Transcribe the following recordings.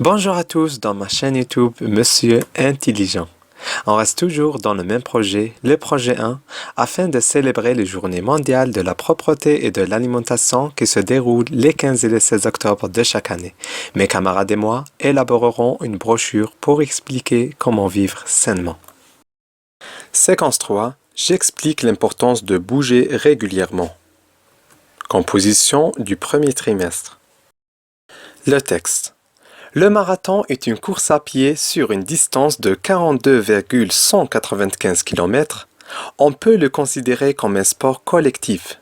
Bonjour à tous dans ma chaîne YouTube Monsieur Intelligent. On reste toujours dans le même projet, le projet 1, afin de célébrer les journées mondiales de la propreté et de l'alimentation qui se déroulent les 15 et les 16 octobre de chaque année. Mes camarades et moi élaborerons une brochure pour expliquer comment vivre sainement. Séquence 3, j'explique l'importance de bouger régulièrement. Composition du premier trimestre. Le texte. Le marathon est une course à pied sur une distance de 42,195 km. On peut le considérer comme un sport collectif.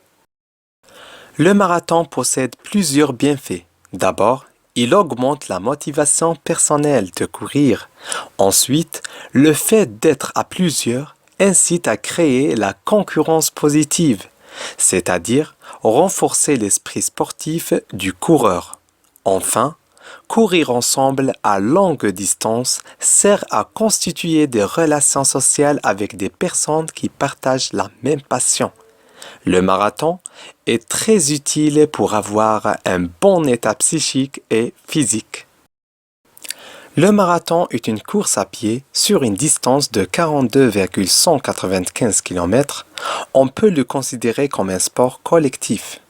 Le marathon possède plusieurs bienfaits. D'abord, il augmente la motivation personnelle de courir. Ensuite, le fait d'être à plusieurs incite à créer la concurrence positive, c'est-à-dire renforcer l'esprit sportif du coureur. Enfin, courir ensemble à longue distance sert à constituer des relations sociales avec des personnes qui partagent la même passion. Le marathon est très utile pour avoir un bon état psychique et physique. Le marathon est une course à pied sur une distance de 42,195 km. On peut le considérer comme un sport collectif.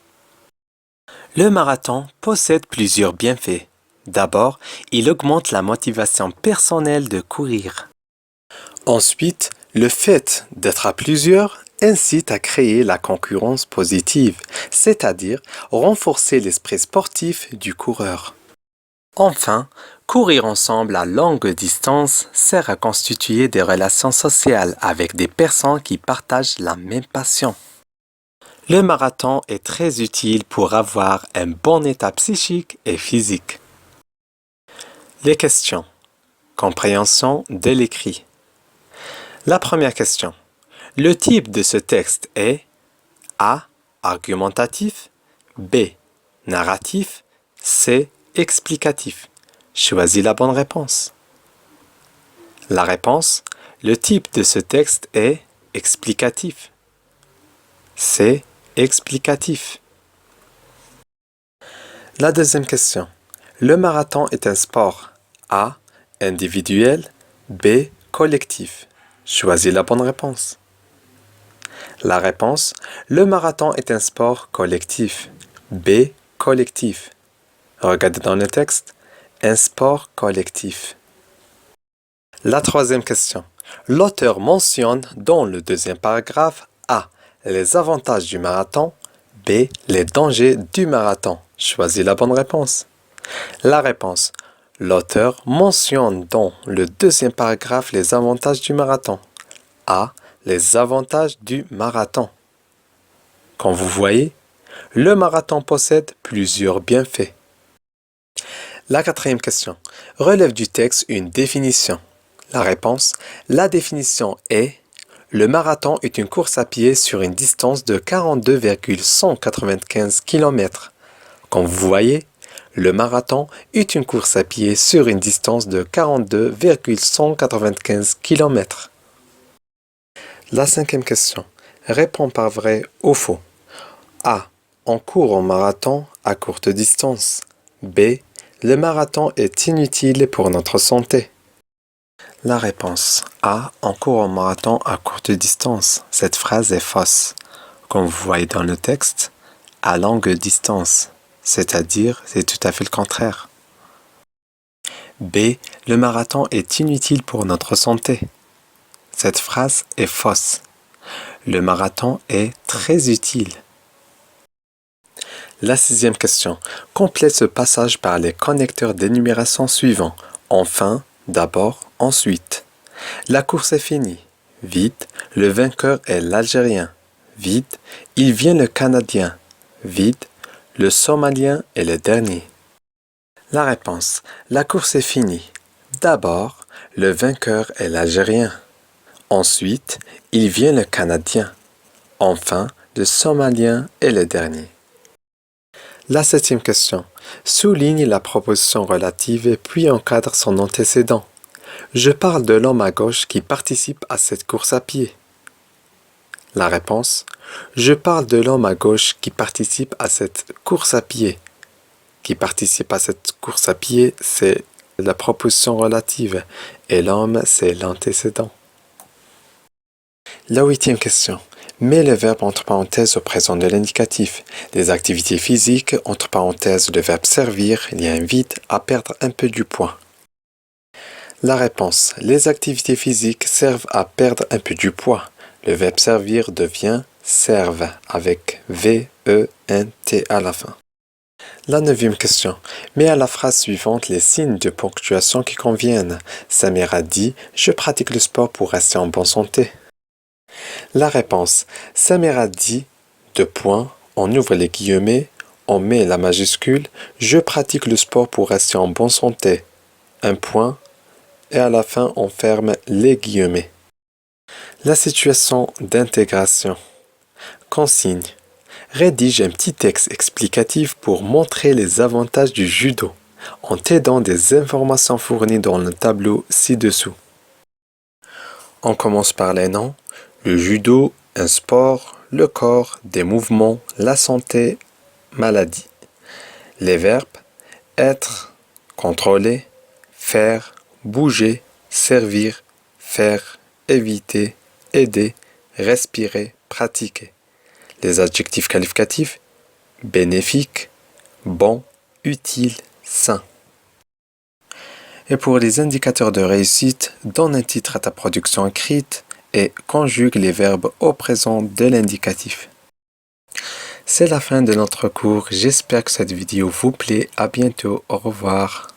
Le marathon possède plusieurs bienfaits. D'abord, il augmente la motivation personnelle de courir. Ensuite, le fait d'être à plusieurs incite à créer la concurrence positive, c'est-à-dire renforcer l'esprit sportif du coureur. Enfin, courir ensemble à longue distance sert à constituer des relations sociales avec des personnes qui partagent la même passion. Le marathon est très utile pour avoir un bon état psychique et physique. Les questions. Compréhension de l'écrit. La première question. Le type de ce texte est A. Argumentatif, B. Narratif, C. Explicatif. Choisis la bonne réponse. La réponse. Le type de ce texte est explicatif. C. Explicatif. La deuxième question. Le marathon est un sport A. Individuel, B. Collectif. Choisis la bonne réponse. La réponse. Le marathon est un sport collectif. B. Collectif. Regardez dans le texte. Un sport collectif. La troisième question. L'auteur mentionne dans le deuxième paragraphe A. Les avantages du marathon, B. Les dangers du marathon. Choisis la bonne réponse. La réponse. L'auteur mentionne dans le deuxième paragraphe les avantages du marathon. A. Les avantages du marathon. Comme vous voyez, le marathon possède plusieurs bienfaits. La quatrième question. Relève du texte une définition. La réponse. La définition est: le marathon est une course à pied sur une distance de 42,195 km. Comme vous voyez, le marathon est une course à pied sur une distance de 42,195 km. La cinquième question. Réponds par vrai ou faux. A. On court en marathon à courte distance. B. Le marathon est inutile pour notre santé. La réponse A. On court en marathon à courte distance. Cette phrase est fausse. Comme vous voyez dans le texte, à longue distance. C'est-à-dire, c'est tout à fait le contraire. B. Le marathon est inutile pour notre santé. Cette phrase est fausse. Le marathon est très utile. La sixième question. Complète ce passage par les connecteurs d'énumération suivants. Enfin, d'abord, ensuite. La course est finie. Vite. Le vainqueur est l'Algérien. Vite. Il vient le Canadien. Vite. Le Somalien est le dernier. La réponse. La course est finie. D'abord, le vainqueur est l'Algérien. Ensuite, il vient le Canadien. Enfin, le Somalien est le dernier. La septième question. Souligne la proposition relative puis encadre son antécédent. Je parle de l'homme à gauche qui participe à cette course à pied. La réponse. Je parle de l'homme à gauche qui participe à cette course à pied. Qui participe à cette course à pied, c'est la proposition relative et l'homme, c'est l'antécédent. La 8e question. Mets le verbe entre parenthèses au présent de l'indicatif. Les activités physiques, entre parenthèses, le verbe servir, l'y invite à perdre un peu du poids. La réponse. Les activités physiques servent à perdre un peu du poids. Le verbe servir devient serve avec V-E-N-T à la fin. La 9e question. Mets à la phrase suivante les signes de ponctuation qui conviennent. Samira dit « Je pratique le sport pour rester en bonne santé ». La réponse. Samira dit, on ouvre les guillemets, on met la majuscule, je pratique le sport pour rester en bonne santé. Un point, et à la fin on ferme les guillemets. La situation d'intégration. Consigne. Rédige un petit texte explicatif pour montrer les avantages du judo, en t'aidant des informations fournies dans le tableau ci-dessous. On commence par les noms. Le judo, un sport, le corps, des mouvements, la santé, maladie. Les verbes, être, contrôler, faire, bouger, servir, faire, éviter, aider, respirer, pratiquer. Les adjectifs qualificatifs, bénéfique, bon, utile, sain. Et pour les indicateurs de réussite, donne un titre à ta production écrite et conjugue les verbes au présent de l'indicatif. C'est la fin de notre cours. J'espère que cette vidéo vous plaît. À bientôt. Au revoir.